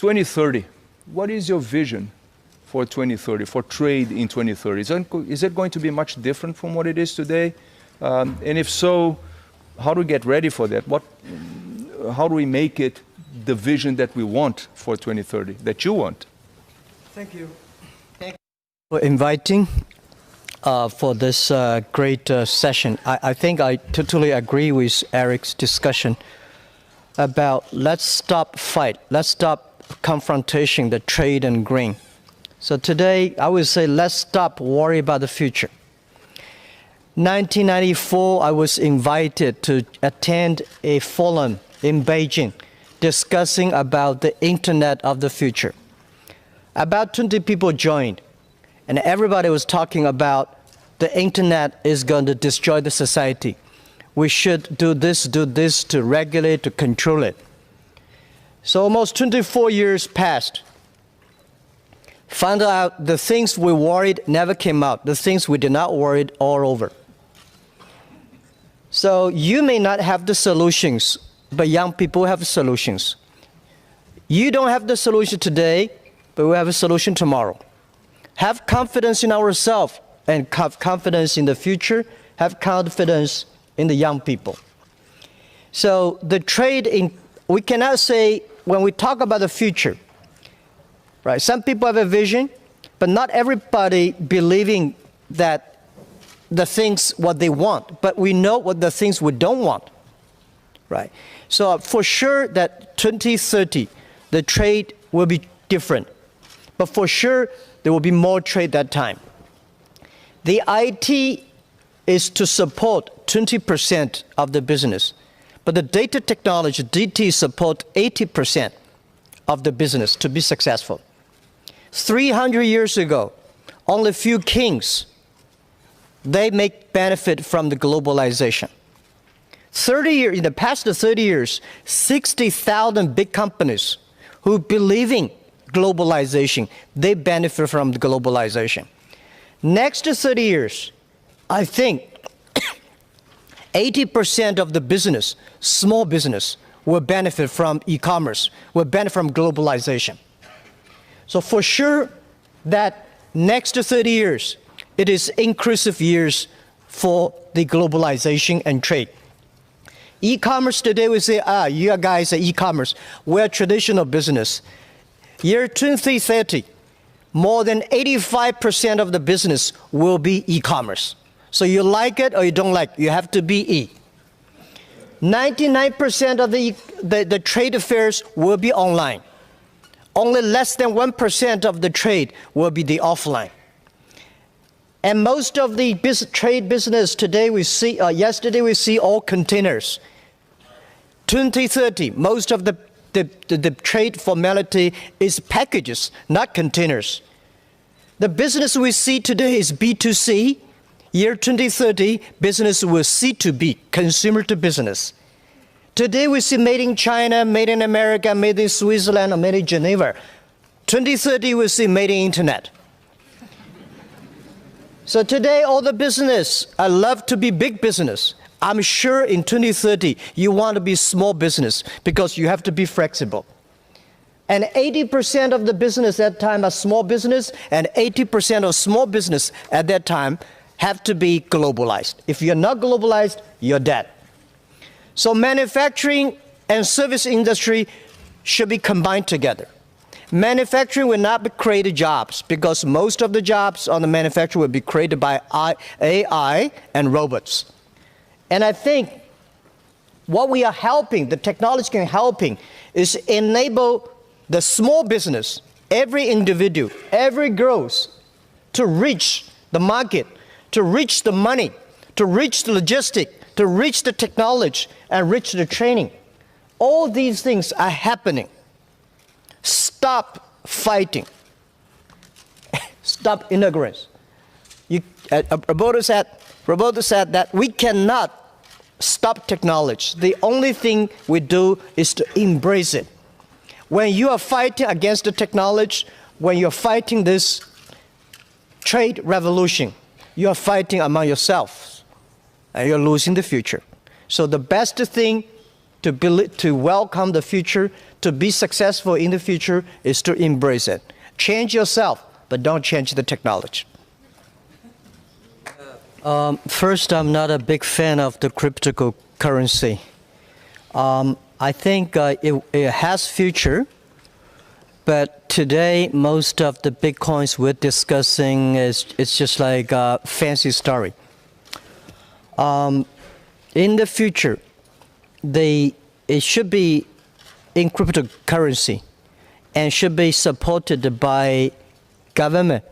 2030, what is your vision for 2030, for trade in 2030? Is it going to be much different from what it is today? And if so, how do we get ready for that? How do we make it the vision that we want for 2030, that you want? Thank you. Thank you for inviting for this great session. I think I totally agree with Eric's discussion about let's stop fight, let's stop confrontation, the trade and grain. So today, I would say let's stop worry about the future. 1994, I was invited to attend a forum in Beijing discussing about the Internet of the future. About 20 people joined, and everybody was talking about the Internet is going to destroy the society. We should do this to regulate, to control it. So almost 24 years passed. Found out the things we worried never came out. The things we did not worry all over. So you may not have the solutions, but young people have solutions. You don't have the solution today, but we have a solution tomorrow. Have confidence in ourselves and have confidence in the future. Have confidence in the young people. So the trade we cannot say when we talk about the future, right? Some people have a vision, but not everybody believing that the things what they want, but we know what the things we don't want, right? So for sure that 2030, the trade will be different, but for sure there will be more trade that time. The IT is to support 20% of the business, but the data technology, DT, support 80% of the business to be successful. 300 years ago, only a few kings, they make benefit from the globalization. 30 years, in the past 30 years, 60,000 big companies who believe in globalization, they benefit from the globalization. Next 30 years, I think 80% of the business, small business, will benefit from e-commerce, will benefit from globalization. So for sure that next 30 years, it is inclusive years for the globalization and trade. E-commerce today, we say, you guys are e-commerce. We're traditional business. Year 2030, more than 85% of the business will be e-commerce. So you like it or you don't like it, you have to be E. 99% of the trade affairs will be online. Only less than 1% of the trade will be the offline. And most of the trade business today we see, yesterday we see all containers. 2030, most of the trade formality is packages, not containers. The business we see today is B2C. Year 2030, business will C2B, consumer to business. Today we see made in China, made in America, made in Switzerland, or made in Geneva. 2030 we see made in Internet. So today all the business, I love to be big business. I'm sure in 2030 you want to be small business because you have to be flexible. And 80% of the business at that time are small business, and 80% of small business at that time have to be globalized. If you're not globalized, you're dead. So manufacturing and service industry should be combined together. Manufacturing will not create jobs because most of the jobs on the manufacturing will be created by AI and robots. And I think what we are helping, the technology can helping, is enable the small business, every individual, every growth, to reach the market, to reach the money, to reach the logistic, to reach the technology, and reach the training. All these things are happening. Stop fighting. Stop ignorance. Roberto said that we cannot stop technology. The only thing we do is to embrace it. When you are fighting against the technology, when you're fighting this trade revolution, you are fighting among yourselves, and you're losing the future. So the best thing to welcome the future, to be successful in the future is to embrace it. Change yourself, but don't change the technology. First, I'm not a big fan of the cryptocurrency. I think it has future, but today most of the Bitcoins we're discussing it's just like a fancy story. In the future, it should be in cryptocurrency and should be supported by government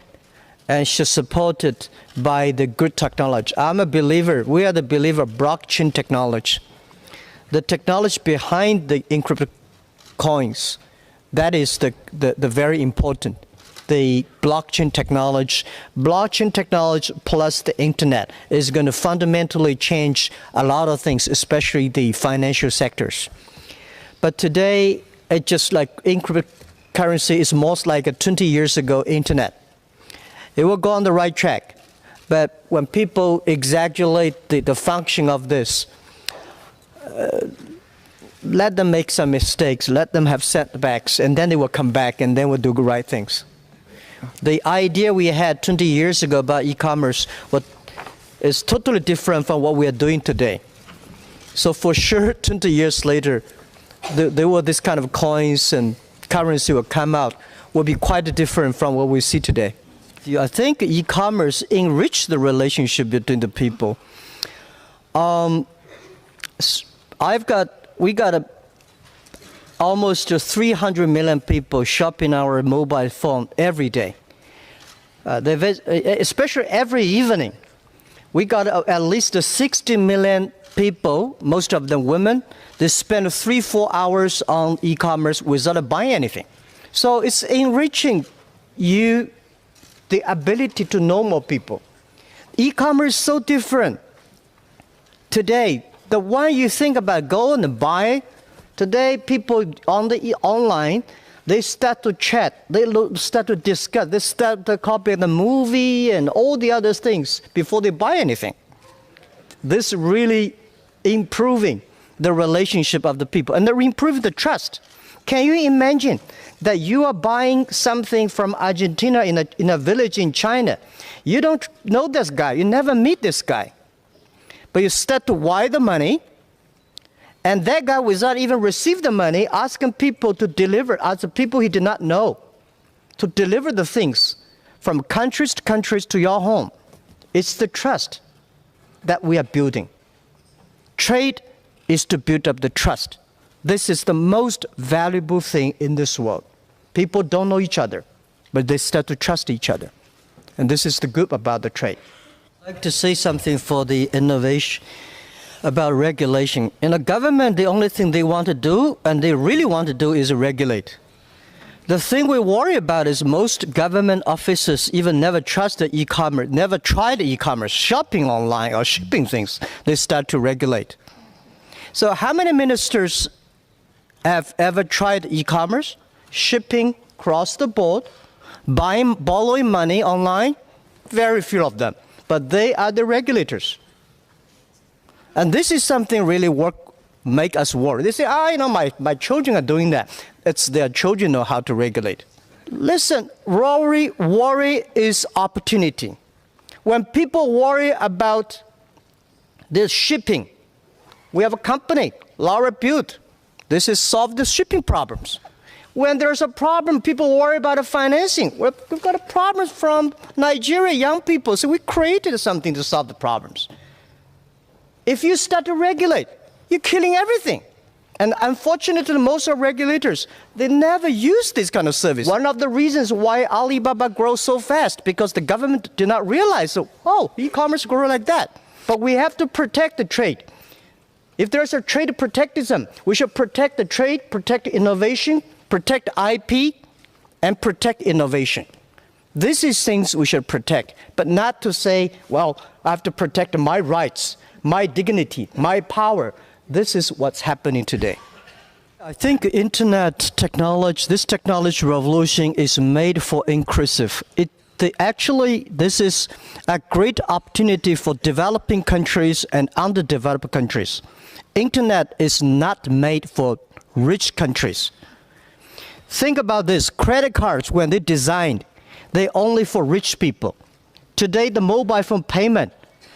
and should support it by the good technology. I'm a believer, we are the believer of blockchain technology. The technology behind the encrypted coins, that is the very important. The blockchain technology plus the internet is going to fundamentally change a lot of things, especially the financial sectors. But today, it's just like encrypted currency is most like a 20 years ago internet. It will go on the right track. But when people exaggerate the function of this, let them make some mistakes, let them have setbacks, and then they will come back and then we'll do the right things. The idea we had 20 years ago about e-commerce is totally different from what we are doing today. So for sure, 20 years later, there were this kind of coins and currency will come out, will be quite different from what we see today. I think e-commerce enriched the relationship between the people. We got almost 300 million people shopping our mobile phone every day. Especially every evening. We got at least 60 million people, most of them women, they spend 3-4 hours on e-commerce without buying anything. So it's enriching you the ability to know more people. E-commerce is so different. Today, the one you think about go and buy, today people on the online, they start to chat, they start to discuss, they start to copy the movie and all the other things before they buy anything. This really improving the relationship of the people and they're improving the trust. Can you imagine that you are buying something from Argentina in a village in China? You don't know this guy, you never meet this guy. But you start to wire the money, and that guy without even receive the money, asking people to deliver, as people he did not know, to deliver the things from countries to countries to your home. It's the trust that we are building. Trade is to build up the trust. This is the most valuable thing in this world. People don't know each other, but they start to trust each other. And this is the good about the trade. I'd like to say something for the innovation about regulation. In the government, the only thing they want to do, and they really want to do, is regulate. The thing we worry about is most government officers even never trusted e-commerce, never tried e-commerce, shopping online or shipping things. They start to regulate. So how many ministers have ever tried e-commerce, shipping across the board, borrowing money online? Very few of them. But they are the regulators. And this is something really make us worry. They say, my children are doing that. It's their children know how to regulate. Listen, worry is opportunity. When people worry about the shipping, we have a company, Laura built. This is solve the shipping problems. When there's a problem, people worry about the financing. We've got a problem from Nigeria, young people, so we created something to solve the problems. If you start to regulate, you're killing everything. And unfortunately, most of regulators, they never use this kind of service. One of the reasons why Alibaba grows so fast, because the government did not realize, e-commerce grows like that. But we have to protect the trade. If there's a trade protectism, we should protect the trade, protect innovation, protect IP, and protect innovation. This is things we should protect, but not to say, I have to protect my rights, my dignity, my power. This is what's happening today. I think internet technology, this technology revolution is made for inclusive. This is a great opportunity for developing countries and underdeveloped countries. Internet is not made for rich countries. Think about this. Credit cards, when they designed, they only for rich people. Today, the mobile phone payment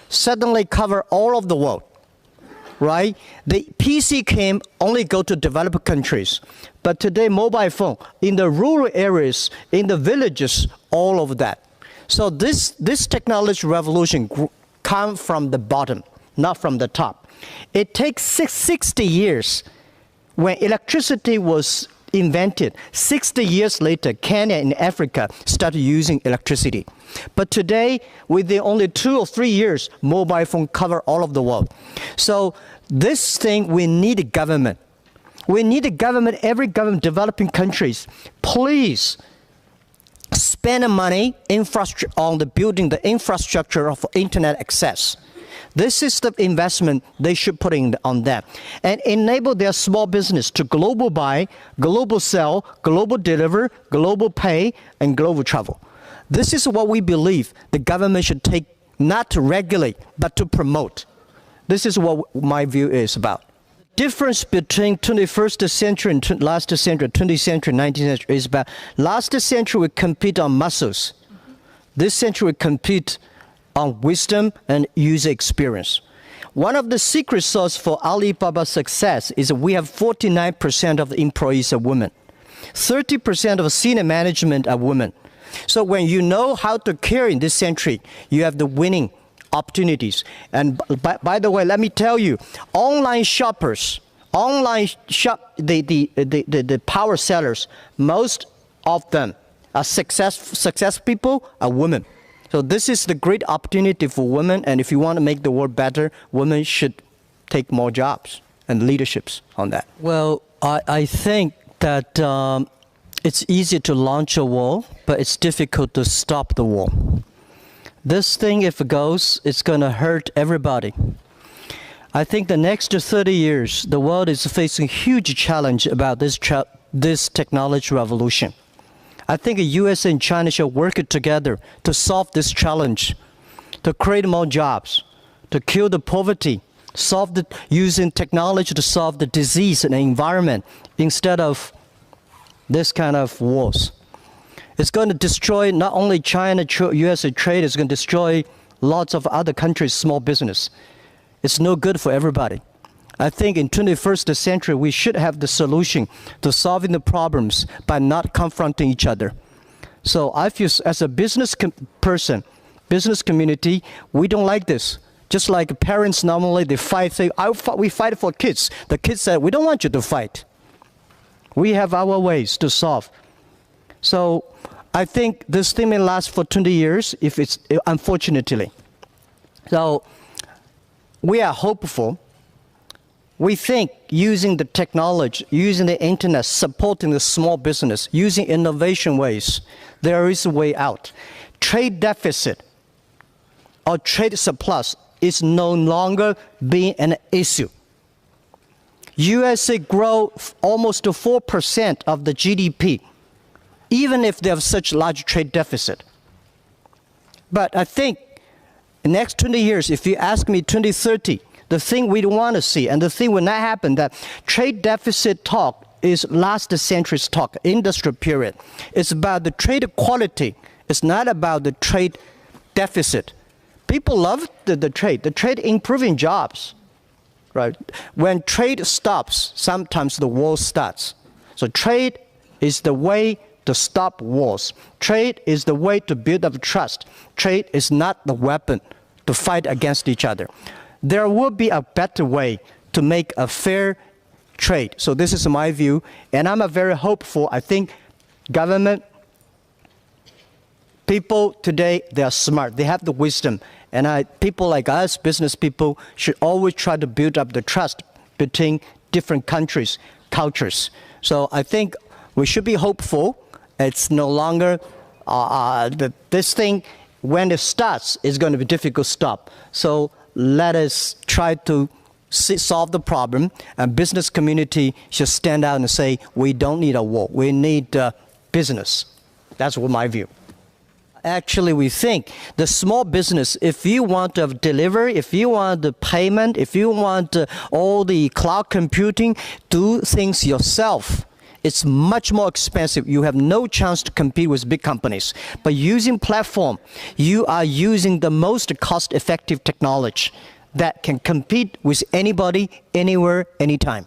suddenly cover all of the world, right? The PC came only go to developed countries. But today, mobile phone, in the rural areas, in the villages, all of that. So this technology revolution comes from the bottom, not from the top. It takes 60 years. When electricity was invented, 60 years later, Kenya and Africa started using electricity. But today, within only 2 or 3 years, mobile phone cover all of the world. So this thing, we need a government. We need a government, every government, developing countries, please spend money on the building the infrastructure of internet access. This is the investment they should put in on that, and enable their small business to global buy, global sell, global deliver, global pay, and global travel. This is what we believe the government should take, not to regulate, but to promote. This is what my view is about. Difference between 21st century and last century, 20th century, 19th century is about last century we compete on muscles. This century we compete on wisdom and user experience. One of the secret sauce for Alibaba's success is we have 49% of the employees are women. 30% of senior management are women. So when you know how to care in this century, you have the winning opportunities. And by the way, let me tell you, online shoppers, the power sellers, most of them are success people are women. So this is the great opportunity for women, and if you want to make the world better, women should take more jobs and leaderships on that. Well, I think that it's easy to launch a war, but it's difficult to stop the war. This thing, if it goes, it's going to hurt everybody. I think the next 30 years, the world is facing a huge challenge about this technology revolution. I think the US and China should work together to solve this challenge, to create more jobs, to kill the poverty, using technology to solve the disease and the environment instead of this kind of wars. It's going to destroy not only China, US trade, it's going to destroy lots of other countries' small business. It's no good for everybody. I think in 21st century, we should have the solution to solving the problems by not confronting each other. So I feel as a business person, business community, we don't like this. Just like parents normally, they fight, say, we fight for kids. The kids say, we don't want you to fight. We have our ways to solve. So I think this thing may last for 20 years, if it's unfortunately. So we are hopeful. We think using the technology, using the internet, supporting the small business, using innovation ways, there is a way out. Trade deficit or trade surplus is no longer being an issue. USA grow almost to 4% of the GDP, even if they have such large trade deficit. But I think the next 20 years, if you ask me 2030, the thing we don't want to see, and the thing will not happen, that trade deficit talk is last century's talk, industrial period. It's about the trade quality. It's not about the trade deficit. People love the trade improving jobs, right? When trade stops, sometimes the war starts. So trade is the way to stop wars. Trade is the way to build up trust. Trade is not the weapon to fight against each other. There will be a better way to make a fair trade. So this is my view, and I'm very hopeful. I think government, people today, they are smart. They have the wisdom. And people like us, business people, should always try to build up the trust between different countries, cultures. So I think we should be hopeful. It's no longer, this thing, when it starts, it's going to be difficult to stop. So let us try to solve the problem, and business community should stand out and say, we don't need a war, we need business. That's my view. Actually, we think the small business, if you want to have delivery, if you want the payment, if you want all the cloud computing, do things yourself. it's much more expensive. You have no chance to compete with big companies. But using platform, you are using the most cost-effective technology that can compete with anybody, anywhere, anytime.